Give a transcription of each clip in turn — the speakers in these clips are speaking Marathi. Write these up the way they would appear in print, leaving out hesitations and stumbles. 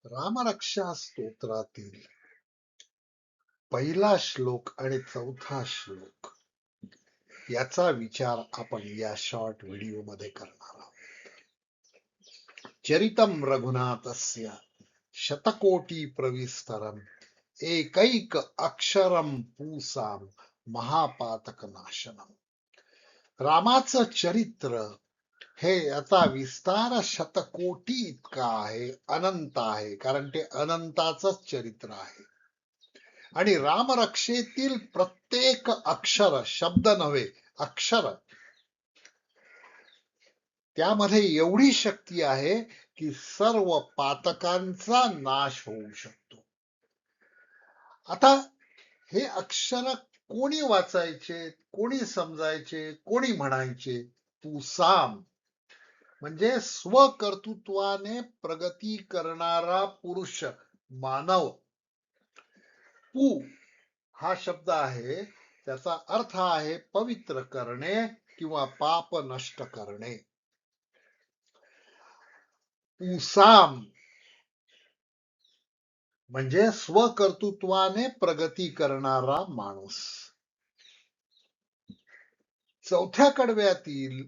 रामरक्षा स्तोत्रातील पहिला श्लोक आणि चौथा श्लोक याचा विचार आपण या शॉर्ट व्हिडिओ मध्ये करणार आहोत. चरितम रघुनाथस्य शतकोटी प्रविस्तरम एकैक अक्षरम पूसाम महापातक नाशनम. रामाचं चरित्र हे याचा विस्तार शतकोटी इतका आहे, अनंत आहे, कारण ते अनंताचंच चरित्र आहे. आणि रामरक्षेतील प्रत्येक अक्षर, शब्द नव्हे अक्षर, त्यामध्ये एवढी शक्ती आहे की सर्व पातकांचा नाश होऊ शकतो. आता हे अक्षर कोणी वाचायचे, कोणी समजायचे, कोणी म्हणायचे? पुसाम म्हणजे स्वकर्तृत्वाने प्रगती करणारा पुरुष, मानव. पू हा शब्द आहे, त्याचा अर्थ आहे पवित्र करणे किंवा पाप नष्ट करणे. पुसाम म्हणजे स्वकर्तृत्वाने प्रगती करणारा माणूस. चौथ्या कडव्यातील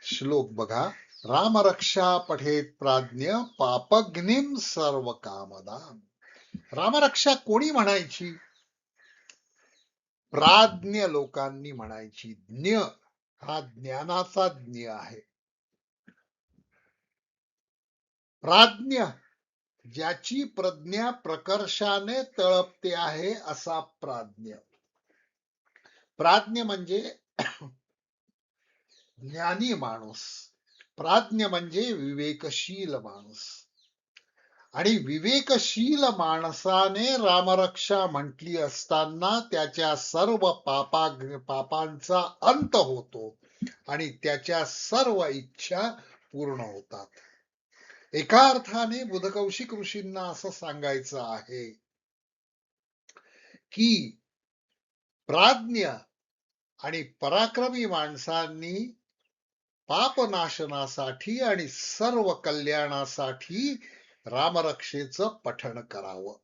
श्लोक बघा. रामरक्षा पठेत प्राज्ञ पापग्निम सर्व कामदाम. रामरक्षा कोणी म्हणायची? प्राज्ञ लोकांनी म्हणायची. ज्ञ हा ज्ञानाचा ज्ञ आहे. प्राज्ञ ज्याची प्रज्ञा प्रकर्षाने तळपते आहे असा प्राज्ञ. प्राज्ञ म्हणजे ज्ञानी माणूस. प्राज्ञ म्हणजे विवेकशील माणूस. आणि विवेकशील माणसाने रामरक्षा म्हटली असताना त्याच्या सर्व पापांचा अंत होतो आणि त्याच्या सर्व इच्छा पूर्ण होतात. एका अर्थाने बुधकौशिक ऋषींना असं सांगायचं आहे की प्राज्ञ आणि पराक्रमी माणसांनी पापनाशनासाठी आणि सर्व कल्याणासाठी रामरक्षेचं पठण करावं.